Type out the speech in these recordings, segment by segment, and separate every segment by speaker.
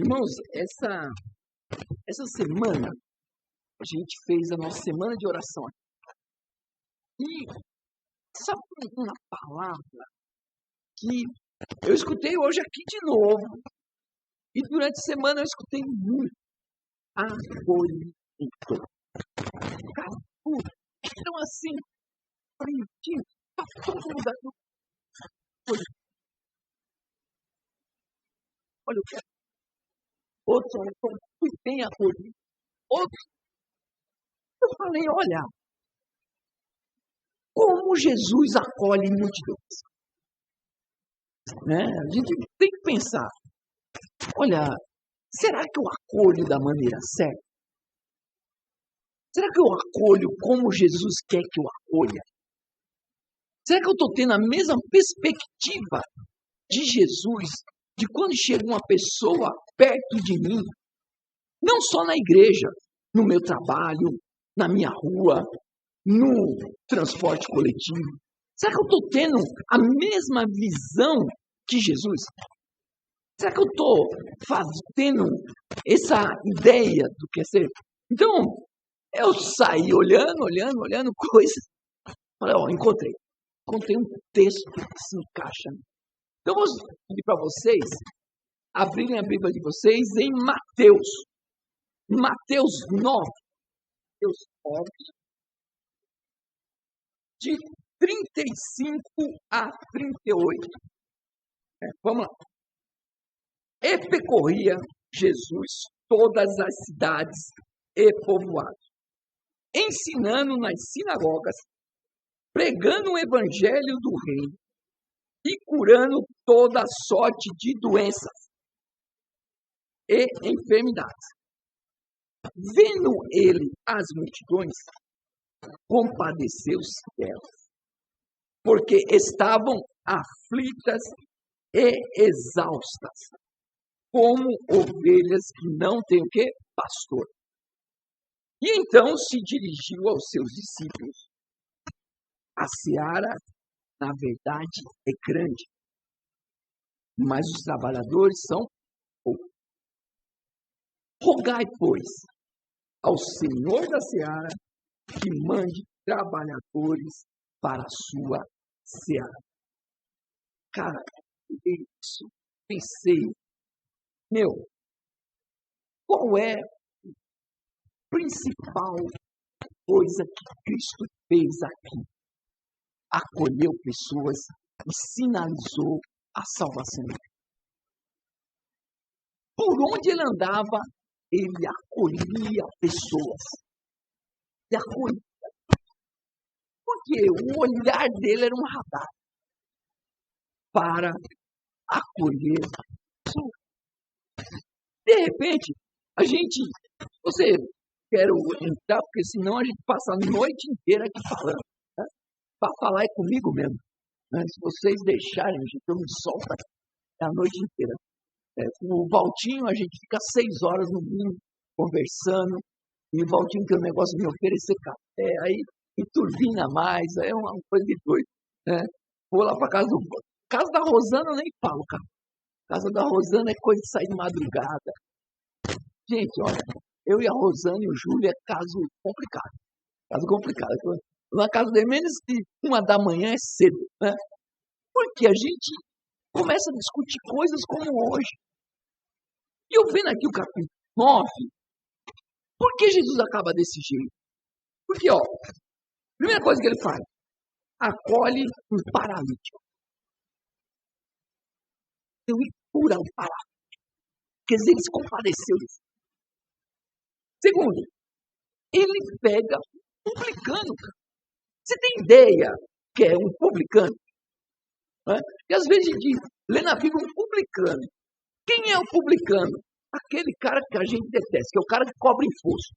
Speaker 1: Irmãos, essa semana a gente fez a nossa semana de oração. E sabe uma palavra que eu escutei hoje aqui de novo, e durante a semana eu escutei muito: acolhimento. Cara, então assim, bonitinho, tá todo mundo dando. Olha o que é. Outro fui bem acolhido. Outro, eu falei, olha, como Jesus acolhe multidões. Né? A gente tem que pensar, olha, será que eu acolho da maneira certa? Será que eu acolho como Jesus quer que eu acolha? Será que eu estou tendo a mesma perspectiva de Jesus, de quando chega uma pessoa perto de mim, não só na igreja, no meu trabalho, na minha rua, no transporte coletivo? Será que eu estou tendo a mesma visão que Jesus? Será que eu estou tendo essa ideia do que é ser? Então, eu saí olhando coisas. Falei, encontrei um texto que se encaixa. Então, vou pedir para vocês abrirem a Bíblia de vocês em Mateus 9, de 35 a 38. Vamos lá. E percorria Jesus todas as cidades e povoados, ensinando nas sinagogas, pregando o evangelho do reino e curando toda sorte de doenças e enfermidades. Vendo ele as multidões, compadeceu-se delas, porque estavam aflitas e exaustas, como ovelhas que não têm o quê? Pastor. E então se dirigiu aos seus discípulos: a seara, na verdade, é grande, mas os trabalhadores são poucos. Rogai, pois, ao Senhor da seara que mande trabalhadores para a sua seara. Cara, isso, pensei, qual é a principal coisa que Cristo fez aqui? Acolheu pessoas e sinalizou a salvação. Por onde ele andava, ele acolhia pessoas. E acolhia. Porque o olhar dele era um radar para acolher pessoas. De repente, você quer entrar, porque senão a gente passa a noite inteira aqui falando. Né? Para falar é comigo mesmo. Né? Se vocês deixarem, gente, eu me solto a noite inteira. Com o Valtinho, a gente fica 6 horas no mínimo conversando. E o Valtinho tem um negócio de me oferecer café. Aí e turbina mais. Aí é uma coisa de doido. Né? Vou lá para casa da Rosana, eu nem falo, cara. Casa da Rosana é coisa de sair de madrugada. Gente, olha, eu e a Rosana e o Júlio é caso complicado. Caso complicado. Na casa de menos que 1 da manhã é cedo, né? Porque a gente começa a discutir coisas como hoje. E eu vendo aqui o capítulo 9, por que Jesus acaba desse jeito? Porque, primeira coisa que ele faz, acolhe um paralítico. Ele cura o paralítico. Quer dizer, ele se compadeceu disso. Segundo, ele pega um publicano. Você tem ideia que é um publicano? Né? E às vezes a gente lê na Bíblia um publicano. Quem é o publicano? Aquele cara que a gente detesta, que é o cara que cobra imposto.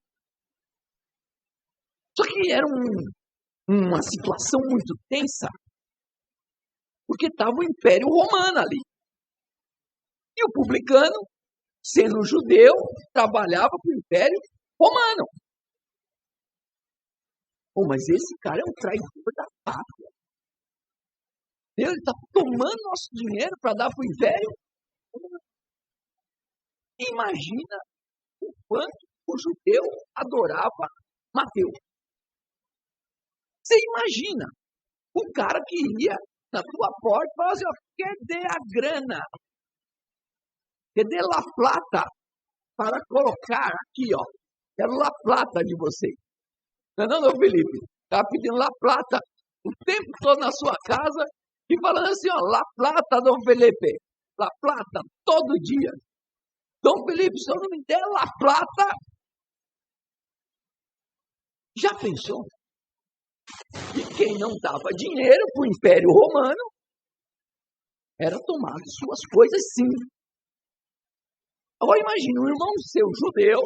Speaker 1: Só que era uma situação muito tensa, porque estava o Império Romano ali. E o publicano, sendo judeu, trabalhava para o Império Romano. Mas esse cara é um traidor da pátria. Ele está tomando nosso dinheiro para dar para o Império. Imagina o quanto o judeu adorava Mateus. Você imagina o cara que ia na tua porta e falava assim, ó, cadê a grana? Cadê la plata para colocar aqui, ó? Quero la plata de vocês. Não, Felipe? Estava pedindo la plata o tempo todo na sua casa e falando assim, ó, la plata, Dom Felipe. La plata, todo dia. Dom Felipe, se eu não me der la plata... Já pensou? E quem não dava dinheiro para o Império Romano era tomado suas coisas, sim. Agora imagine um irmão seu judeu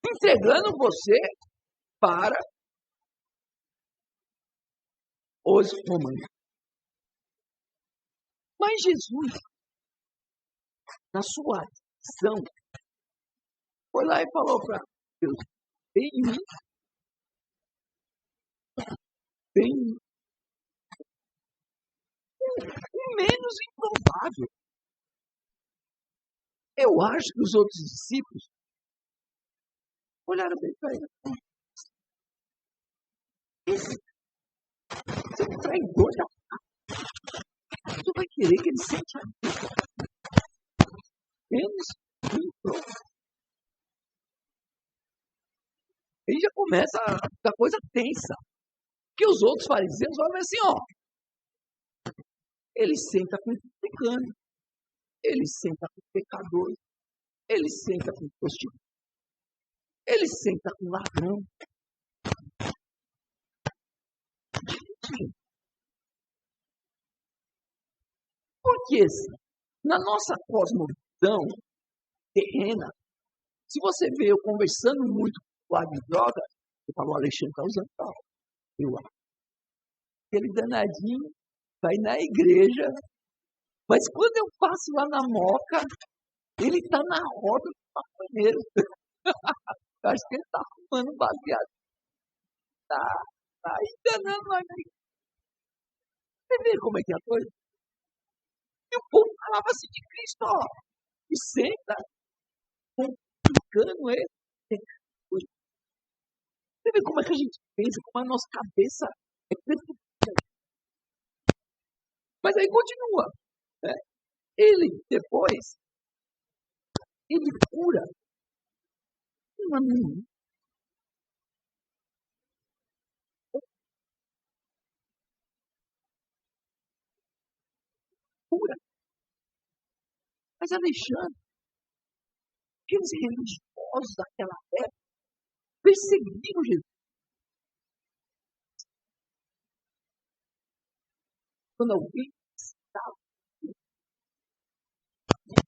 Speaker 1: entregando você para os romanos. Mas Jesus, na sua ação, foi lá e falou para Deus, vem em mim, vem em mim. O menos improvável. Eu acho que os outros discípulos olharam bem para ele. Esse traidor da paz. Tu vai querer que ele sente a vida. Menos improvável. Aí já começa a coisa tensa. Que os outros fariseus vão ver assim, ó. Ele senta com pecando. Ele senta com pecador. Ele senta com prostituta. Ele senta com ladrão. Porque na nossa cosmovisão terrena, se você vê eu conversando muito com o de droga, você fala, o Alexandre está usando tal. Eu acho. Aquele danadinho vai na igreja, mas quando eu passo lá na Moca, ele está na roda do maconheiro. Eu acho que ele está fumando baseado. Tá enganando lá na igreja. Você vê como é que é a coisa? E o povo falava assim de Cristo, ó. E senta, complicando ele. Você vê como é que a gente pensa, como a nossa cabeça é perturbada. Mas aí continua. Né? Ele, depois, ele cura uma menina. Cura. Mas Alexandre, aqueles religiosos daquela época perseguiram Jesus. Quando alguém estava,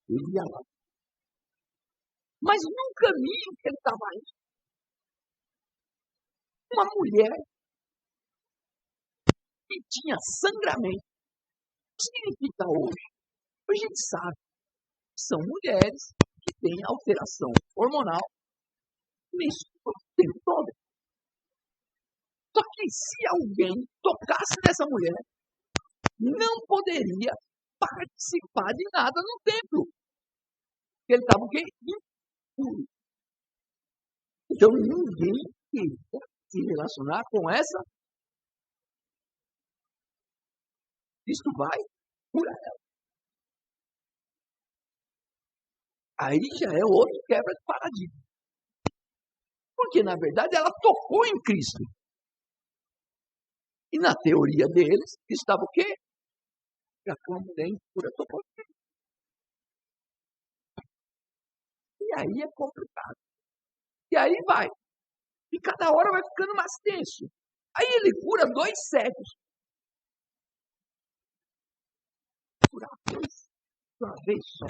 Speaker 1: ele ia lá. Mas no caminho que ele estava indo, uma mulher que tinha sangramento. O que significa hoje? Hoje a gente sabe que são mulheres que têm alteração hormonal menstrua o tempo todo. Só que se alguém tocasse nessa mulher, não poderia participar de nada no templo. Ele estava o quê? Impuro. Então ninguém queria se relacionar com essa. Isto vai curar ela. Aí já é outro quebra de paradigma. Porque, na verdade, ela tocou em Cristo. E na teoria deles, estava o quê? Que aquela mulher impura tocou em Cristo. E aí é complicado. E aí vai. E cada hora vai ficando mais tenso. Aí ele cura 2 cegos. Curar 2 de uma vez só.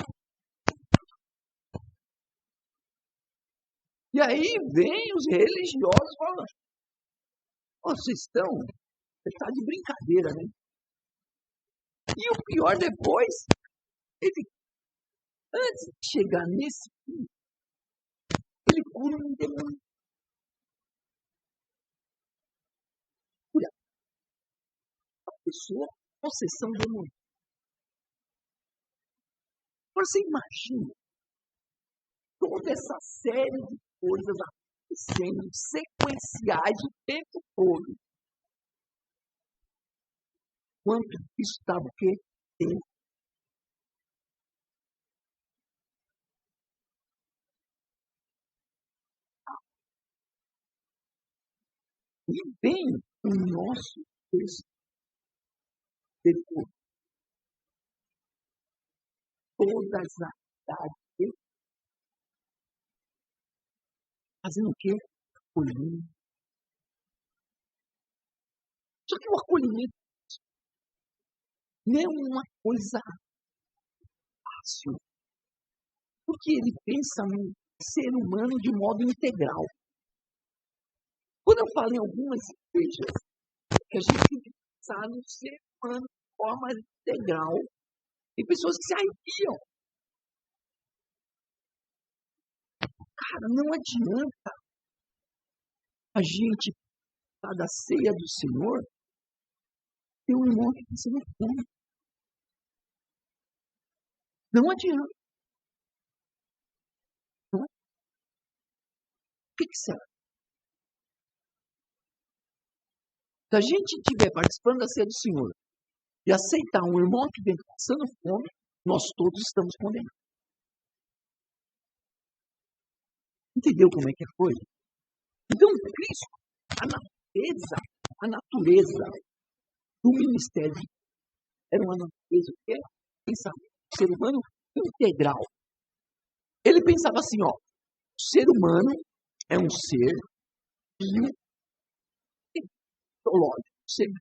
Speaker 1: E aí vem os religiosos falando, vocês está de brincadeira, né? E o pior depois, ele, antes de chegar nesse fim, ele cura um demônio. Cura a pessoa, possessão demoníaca. Você imagina toda essa série de coisas acontecendo, sequenciais o tempo todo. Quanto isso estava o quê? Tempo. E vem o nosso texto depois. Todas as atividades fazendo o quê? Acolhimento. Só que o acolhimento não é uma coisa fácil. Porque ele pensa no ser humano de modo integral. Quando eu falo em algumas igrejas, que a gente tem que pensar no ser humano de forma integral, tem pessoas que se arrepiam. Cara, não adianta a gente estar da ceia do Senhor ter um irmão que está sendo fome. Não adianta. Não é? O que será? Se a gente estiver participando da ceia do Senhor e aceitar um irmão que vem passando fome, nós todos estamos condenados. Entendeu como é que é a coisa? Então, Cristo, a natureza do ministério era uma natureza que é ser humano integral. Ele pensava assim, ó, o ser humano é um ser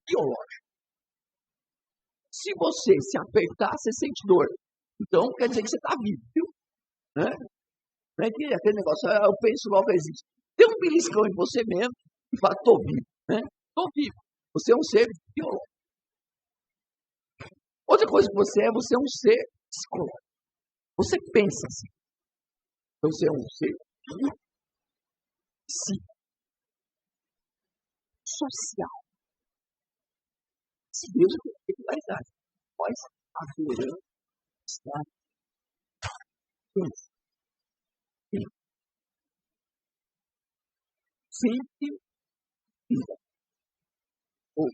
Speaker 1: biológico. Se você se apertar, você sente dor. Então, quer dizer que você está vivo, viu? Né? Não é que aquele negócio, eu penso, logo existe. Tem um beliscão em você mesmo e fala, estou vivo. Né? Estou vivo. Você é um ser biológico. Outra coisa que você é um ser psicológico. Você pensa assim. Você é um ser psíquico, social. Se Deus tem regularidade, nós adoramos estar sempre vida. Ou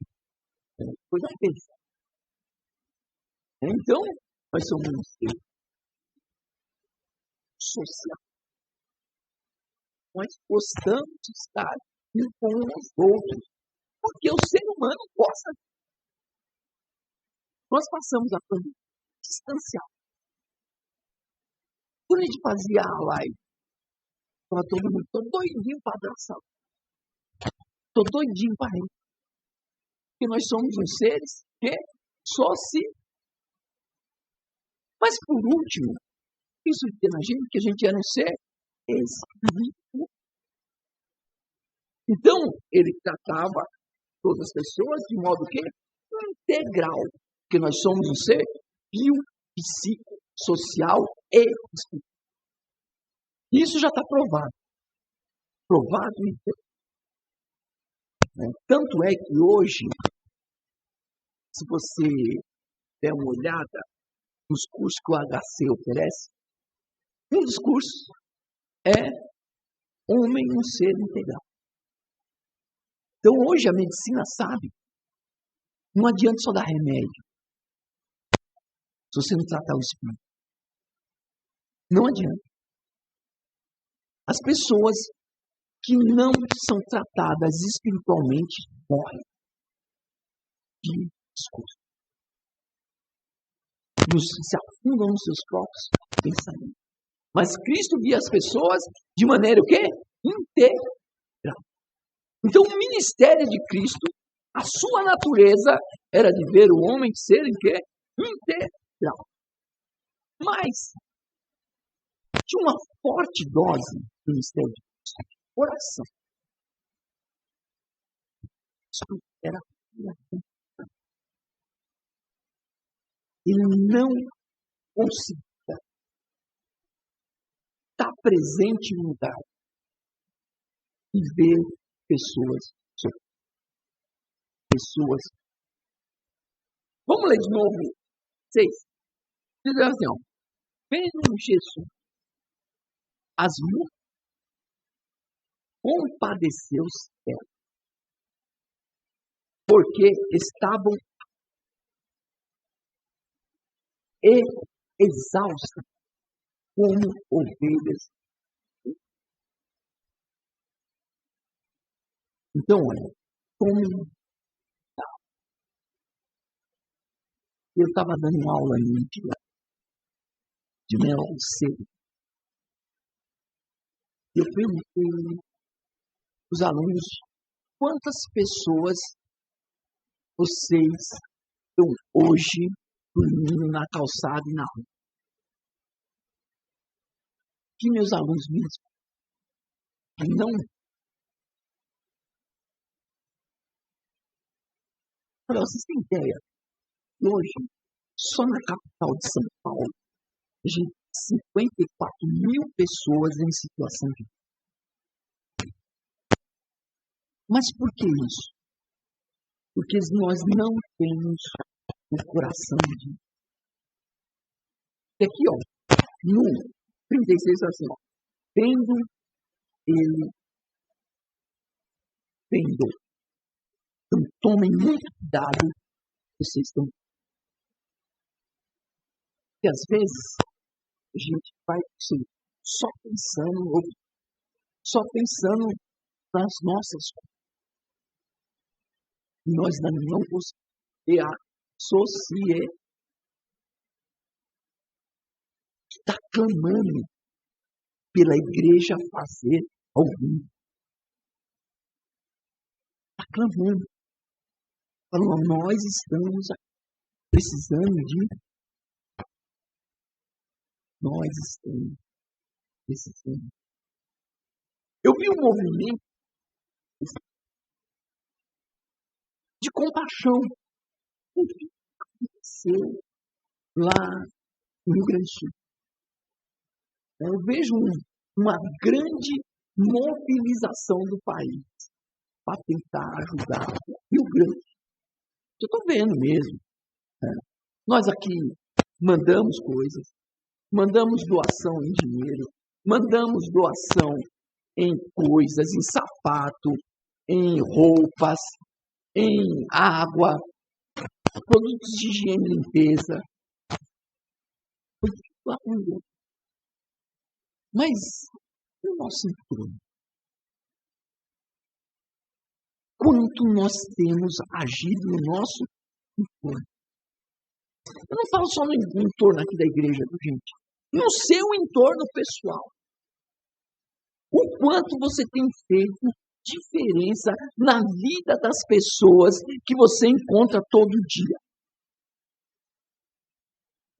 Speaker 1: coisa pensa. Então, nós somos um ser social. Nós gostamos de estar com os outros, porque o ser humano gosta. Nós passamos a pandemia distanciada. Quando a gente fazia a live, estava todo mundo, estou doidinho para abraçar. Estou doidinho para ir. Porque nós somos uns seres que só se... Mas por último, isso que na gente, que a gente era um ser espiritual. Então, ele tratava todas as pessoas de modo que integral, porque nós somos um ser biopsicossocial e espiritual. Isso já está provado. Provado e tanto é que hoje, se você der uma olhada nos cursos que o HC oferece, um dos cursos é homem um ser integral. Então hoje a medicina sabe, não adianta só dar remédio, se você não tratar o espírito. Não adianta. As pessoas que não são tratadas espiritualmente morrem de discurso. Se afundam nos seus próprios pensamentos. Mas Cristo via as pessoas de maneira o quê? Integral. Então o ministério de Cristo, a sua natureza era de ver o homem ser em quê? Integral. Mas tinha uma forte dose do ministério de Cristo. Oração. Isso era ele não conseguia estar presente no lugar e ver pessoas sofrendo. Vamos ler de novo 6. Diz assim, ó, vendo Jesus as mulheres, compadeceu-se dela, porque estavam exaustas como ovelhas. Então, olha, como eu estava dando aula de manhã cedo, eu perguntei aos alunos quantas pessoas vocês estão hoje dormindo na calçada e na rua. Que meus alunos me dizem, não. Para vocês terem ideia, hoje, só na capital de São Paulo, a gente tem 54 mil pessoas em situação de rua. Mas por que isso? Porque nós não temos o coração de Deus. E aqui, ó, no 36, assim, ó, tendo ele, tendo. Então, tomem muito cuidado, vocês estão. Porque às vezes a gente vai assim, só pensando nas nossas coisas. Nós não associamos que está clamando pela igreja fazer algum. Está clamando. Falando, nós estamos precisando de. Nós estamos precisando. Eu vi um movimento de compaixão. O que aconteceu lá no Rio Grande do Sul? Eu vejo uma grande mobilização do país para tentar ajudar o Rio Grande. Eu estou vendo mesmo. Nós aqui mandamos coisas, mandamos doação em dinheiro, mandamos doação em coisas, em sapato, em roupas, em água, produtos de higiene e limpeza. Mas no nosso entorno, quanto nós temos agido no nosso entorno? Eu não falo só no entorno aqui da igreja, gente. No seu entorno pessoal. O quanto você tem feito diferença na vida das pessoas que você encontra todo dia.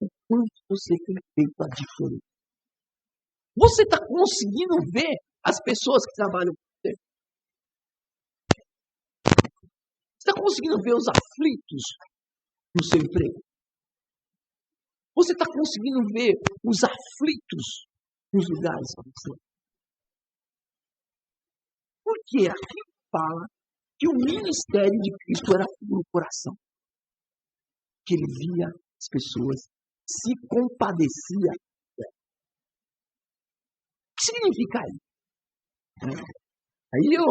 Speaker 1: O quanto você tem feito a diferença. Você está conseguindo ver as pessoas que trabalham com você? Você está conseguindo ver os aflitos no seu emprego? Você está conseguindo ver os aflitos nos lugares que você? Porque aqui fala que o ministério de Cristo era puro coração. Que ele via as pessoas, se compadecia. O que significa isso? Aí eu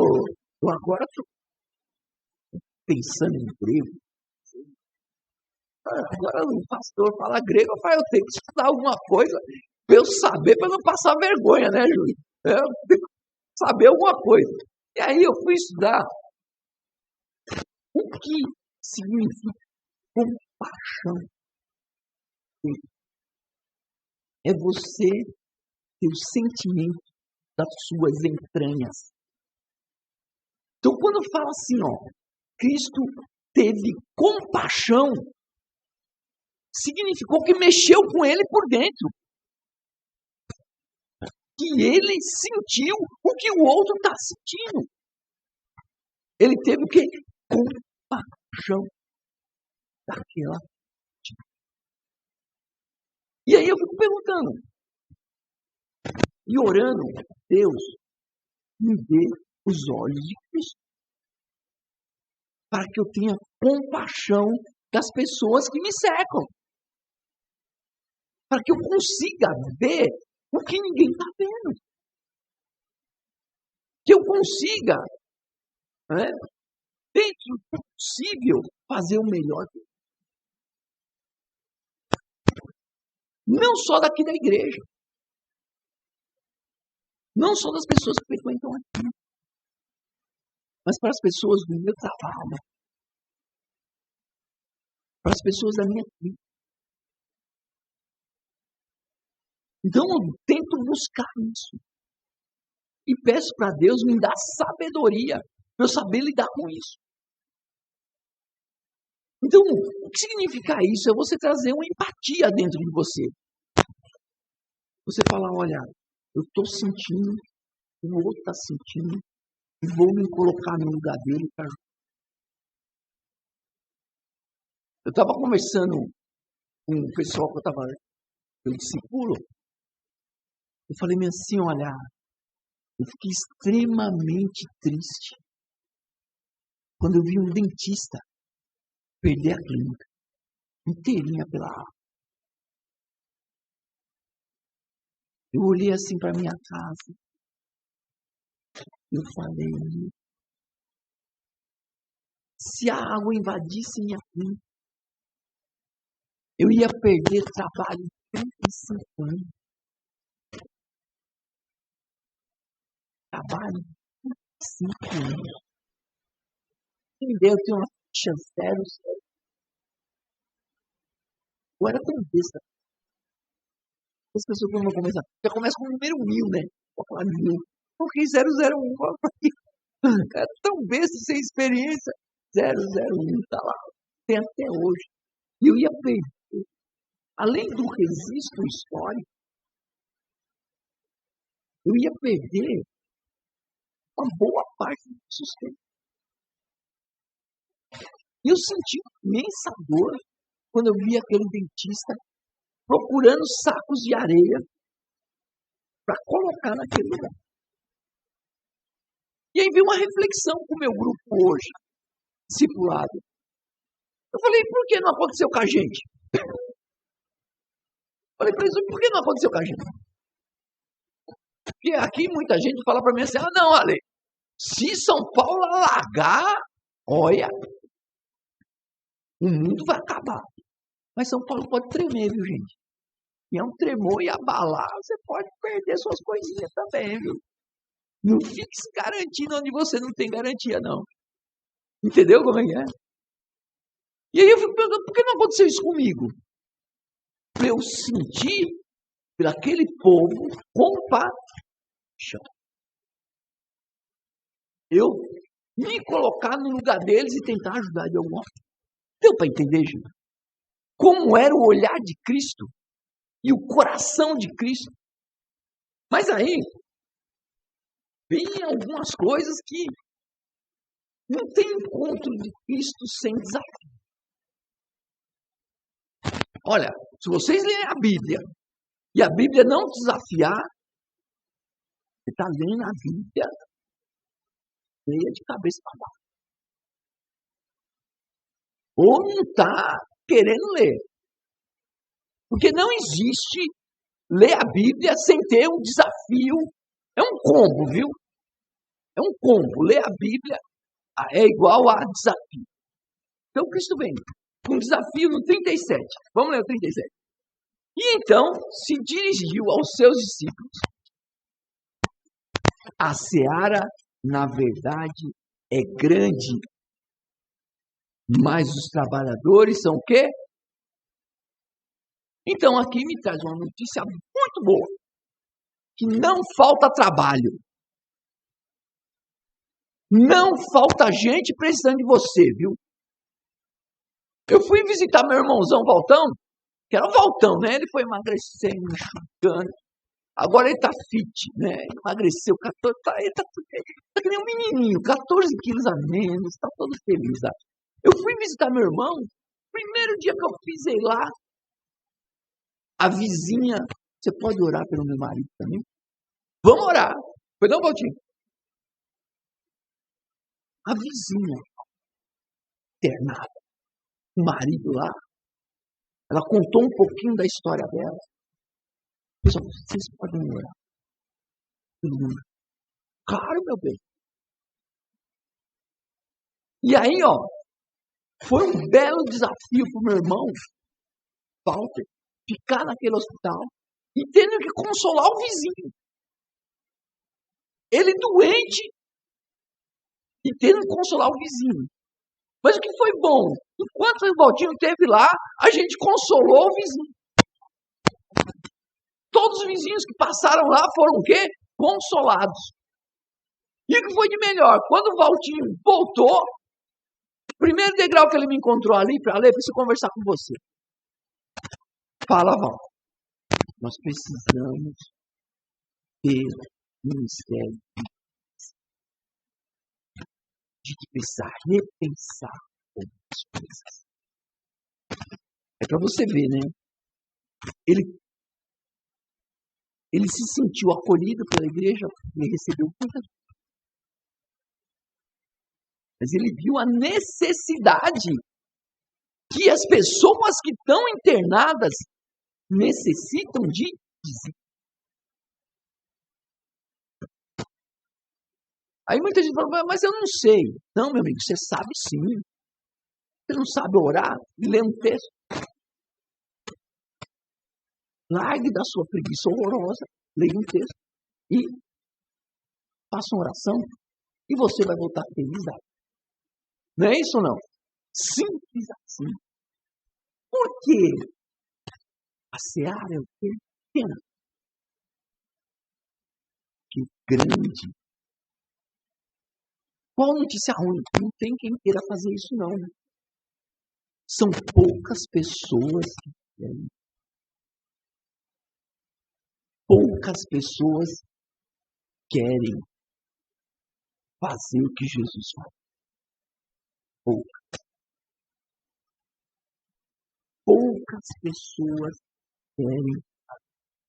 Speaker 1: agora estou pensando em grego. Agora o pastor fala grego, eu falo, eu tenho que estudar alguma coisa para eu saber, para não passar vergonha, né, Júlio? Eu tenho que saber alguma coisa. E aí eu fui estudar o que significa compaixão. É você ter o sentimento das suas entranhas. Então, quando fala assim, ó, Cristo teve compaixão, significou que mexeu com ele por dentro. Que ele sentiu o que o outro está sentindo. Ele teve o quê? Compaixão daquela. E aí eu fico perguntando. E orando, Deus, me dê os olhos de Cristo. Para que eu tenha compaixão das pessoas que me cercam. Para que eu consiga ver o que ninguém está vendo. que eu consiga, né, dentro do possível, fazer o melhor. Não só daqui da igreja. Não só das pessoas que frequentam aqui. Mas para as pessoas do meu trabalho. Para as pessoas da minha vida. Então eu tento buscar isso. E peço para Deus me dar sabedoria para eu saber lidar com isso. Então, o que significa isso? É você trazer uma empatia dentro de você. Você falar, olha, eu estou sentindo, o outro está sentindo, e vou me colocar no lugar dele. Eu estava conversando com o pessoal que eu discipulo. Eu falei assim, olha, eu fiquei extremamente triste quando eu vi um dentista perder a clínica inteirinha pela água. Eu olhei assim para minha casa. Eu falei, se a água invadisse minha clínica, eu ia perder trabalho de 35 anos. Trabalho de 35 anos. Entendeu? Eu tenho uma ficha zero. Eu era tão besta. As pessoas quando vão começar, já começa com o número 1000, né? Vou falar 1000. Porque 001. É tão besta, sem experiência. 001, tá lá. Tem até hoje. E eu ia perder. Além do registro histórico, eu ia perder uma boa parte do sustento. E eu senti uma imensa dor quando eu vi aquele dentista procurando sacos de areia para colocar naquele lugar. E aí veio uma reflexão com o meu grupo hoje, discipulado. Eu falei, por que não aconteceu com a gente? Falei para eles, por que não aconteceu com a gente? Porque aqui muita gente fala para mim assim, não, Ale, se São Paulo alagar, olha, o mundo vai acabar. Mas São Paulo pode tremer, viu, gente? E é um tremor e abalar, você pode perder suas coisinhas também, viu? Não fique se garantindo onde você não tem garantia, não. Entendeu como é que é? E aí eu fico perguntando, por que não aconteceu isso comigo? Para eu sentir por aquele povo compaixão. Eu me colocar no lugar deles e tentar ajudar de alguma forma. Deu para entender, gente? Como era o olhar de Cristo e o coração de Cristo. Mas aí, vem algumas coisas que não tem encontro de Cristo sem desafio. Olha, se vocês lerem a Bíblia e a Bíblia não desafiar, você está lendo a Bíblia cheia de cabeça para baixo. Ou não está querendo ler. Porque não existe ler a Bíblia sem ter um desafio. É um combo, viu? É um combo. Ler a Bíblia é igual a desafio. Então, Cristo vem com desafio no 37. Vamos ler o 37. E então se dirigiu aos seus discípulos. A seara, na verdade, é grande, mas os trabalhadores são o quê? Então aqui me traz uma notícia muito boa, que não falta trabalho. Não falta gente precisando de você, viu? Eu fui visitar meu irmãozão Valtão, que era o Valtão, né? Ele foi emagrecendo, enxugando. Agora ele tá fit, né? Emagreceu, ele tá que nem um menininho, 14 quilos a menos, tá todo feliz lá. Eu fui visitar meu irmão, primeiro dia que eu pisei lá, a vizinha, você pode orar pelo meu marido também? Vamos orar. Foi não, Valtinho? A vizinha, internada, o marido lá, ela contou um pouquinho da história dela. Pessoal, vocês podem orar pelo mundo. Claro, meu bem. E aí, ó, foi um belo desafio para o meu irmão, Walter, ficar naquele hospital e tendo que consolar o vizinho. Ele doente e tendo que consolar o vizinho. Mas o que foi bom? Enquanto o Valtinho esteve lá, a gente consolou o vizinho. Todos os vizinhos que passaram lá foram o quê? Consolados. E o que foi de melhor? Quando o Valtinho voltou, o primeiro degrau que ele me encontrou ali, para ler, preciso conversar com você. Fala, Val. Nós precisamos ter ministério de precisar repensar algumas coisas. É para você ver, né? Ele se sentiu acolhido pela igreja, ele recebeu muita coisa. Mas ele viu a necessidade que as pessoas que estão internadas necessitam de dizer. Aí muita gente fala, mas eu não sei. Não, meu amigo, você sabe sim. Você não sabe orar e ler um texto? Largue da sua preguiça horrorosa, leia um texto e faça uma oração e você vai voltar feliz da vida. Não é isso ou não? Simples assim. Por quê? A seara é o quê? Pequena. Que grande. Qual notícia ruim? Não tem quem queira fazer isso não. São poucas pessoas que querem. Poucas pessoas querem fazer o que Jesus faz. Poucas pessoas querem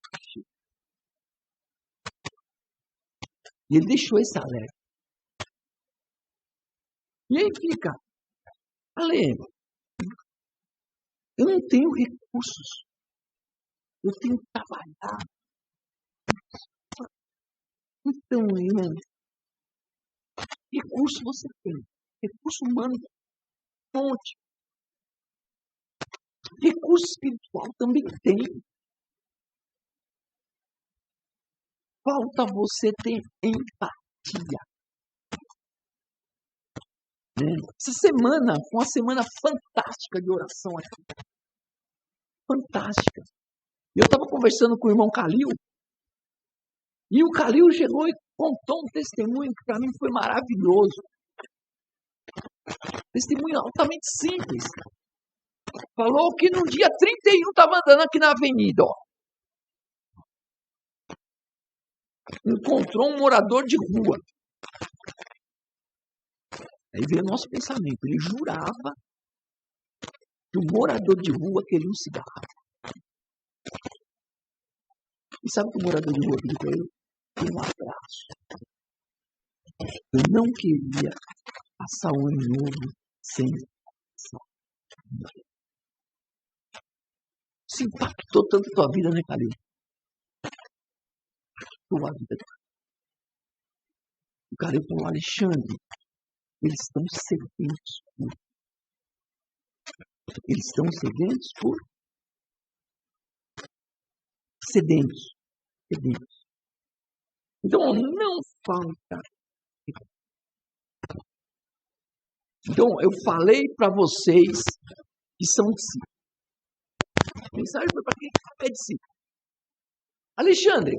Speaker 1: fazer. E ele deixou esse alerta. E aí fica, Ale, eu não tenho recursos. Eu tenho que trabalhar. Então, irmão, recurso você tem. Recurso humano, fonte. Recurso espiritual também tem. Falta você ter empatia. Essa semana foi uma semana fantástica de oração aqui. Fantástica. E eu estava conversando com o irmão Calil. E o Calil chegou e contou um testemunho que para mim foi maravilhoso. Testemunho altamente simples. Falou que no dia 31 estava andando aqui na avenida, ó. Encontrou um morador de rua. Aí veio o nosso pensamento. Ele jurava que o morador de rua queria um cigarro. E sabe o que o morador de rua pediu para ele? Um abraço. Eu não queria passar o ano novo sem abraço. Isso impactou tanto a tua vida, né, Calil? Impactou a vida. O Calil falou, Alexandre, eles estão sedentos por. Eles estão sedentos por. Sedentos. Então, não falta. Então, eu falei para vocês que são discípulos. A mensagem foi para quem é discípulo. Alexandre,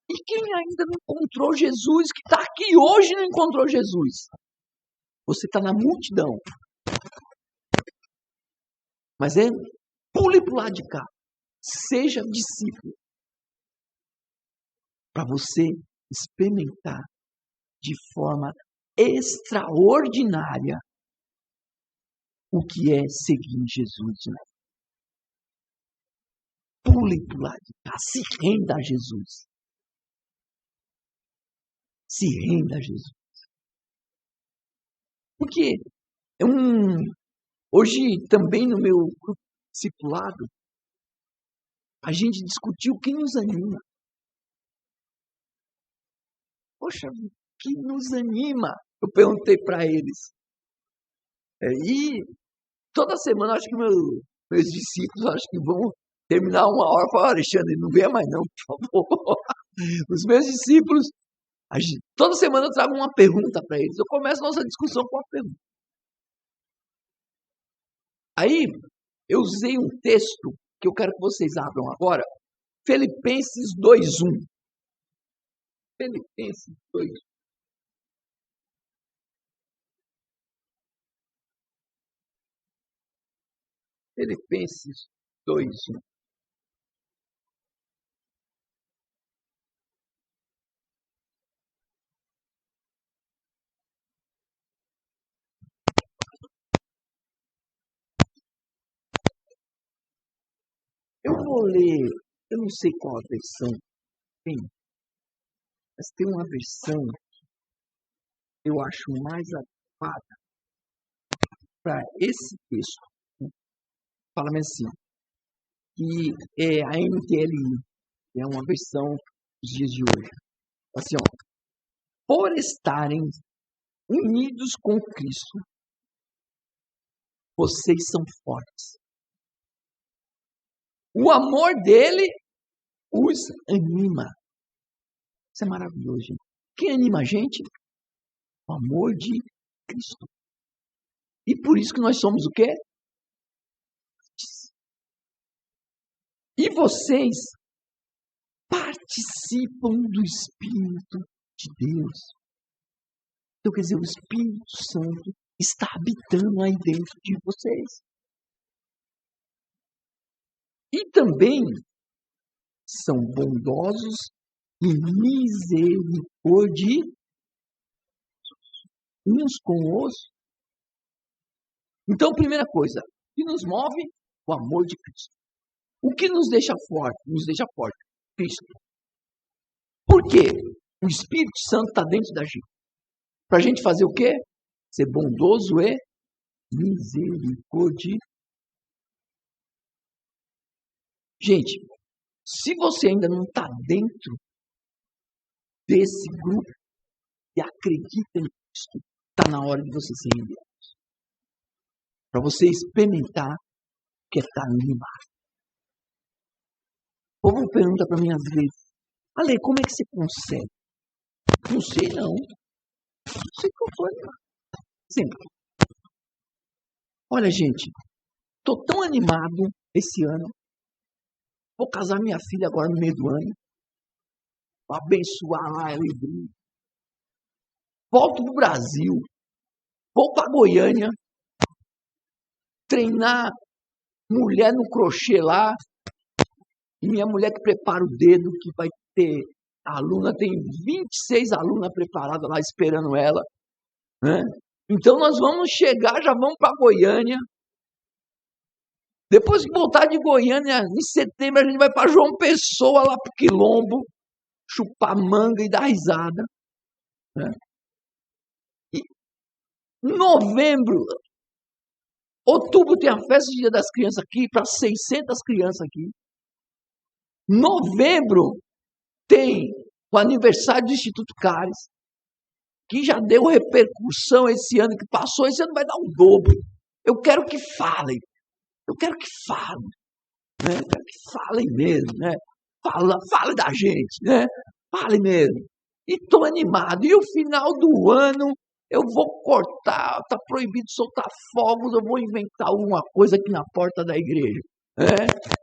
Speaker 1: e quem ainda não encontrou Jesus, que está aqui hoje e não encontrou Jesus? Você está na multidão. Mas pule para o lado de cá. Seja discípulo. Para você experimentar de forma extraordinária o que é seguir Jesus. Né? Pule para o lado de cá. Se renda a Jesus. Se renda a Jesus. Porque hoje também no meu grupo discipulado, a gente discutiu quem nos anima. poxa, que nos anima? Eu perguntei para eles. E toda semana, acho que meus discípulos, acho que vão terminar uma hora e falar, Alexandre, não venha mais não, por favor. Os meus discípulos, toda semana eu trago uma pergunta para eles. Eu começo a nossa discussão com uma pergunta. Aí, eu usei um texto que eu quero que vocês abram agora. Filipenses 2:1. Filipenses 2:1. Filipenses 2:1. Eu vou ler, eu não sei qual a versão tem, mas tem uma versão que eu acho mais adequada para esse texto. Fala assim, que é a NTLI, que é uma versão dos dias de hoje. Assim, ó, por estarem unidos com Cristo, vocês são fortes. O amor dele os anima. Isso é maravilhoso, gente. Quem anima a gente? O amor de Cristo. E por isso que nós somos o quê? E vocês participam do Espírito de Deus. Então, quer dizer, o Espírito Santo está habitando aí dentro de vocês. E também são bondosos e misericordiosos uns com os outros. Então, primeira coisa, o que nos move? O amor de Cristo. O que nos deixa forte? Nos deixa forte. Cristo. Por quê? O Espírito Santo está dentro da gente. Para a gente fazer o quê? Ser bondoso e misericordioso. Gente, se você ainda não está dentro desse grupo e acredita em Cristo, está na hora de você se render. Para você experimentar o que é estar animado. O povo pergunta para mim às vezes, Ale, como é que você consegue? Não sei não. Não sei como foi. Sempre. Olha, gente, estou tão animado esse ano. Vou casar minha filha agora no meio do ano. Vou abençoar lá ela e Bruno. Volto pro Brasil. Vou para Goiânia. Treinar mulher no crochê lá. E minha mulher que prepara o dedo, que vai ter aluna, tem 26 alunas preparadas lá esperando ela. Né? Então nós vamos chegar, já vamos para Goiânia. Depois que voltar de Goiânia, em setembro, a gente vai para João Pessoa, lá para o Quilombo, chupar manga e dar risada. Né? E em novembro, outubro tem a festa do Dia das Crianças aqui, para 600 crianças aqui. Novembro tem o aniversário do Instituto Cares, que já deu repercussão esse ano que passou, esse ano vai dar o dobro. Eu quero que falem. Eu quero que falem. Né? Eu quero que falem mesmo. Né? Fala da gente. Né? Fale mesmo. E estou animado. E o final do ano eu vou cortar, está proibido soltar fogos, eu vou inventar alguma coisa aqui na porta da igreja. Né?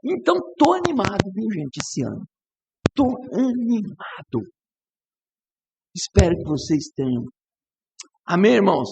Speaker 1: Então estou animado, viu, gente, esse ano. Estou animado. Espero que vocês tenham. Amém, irmãos?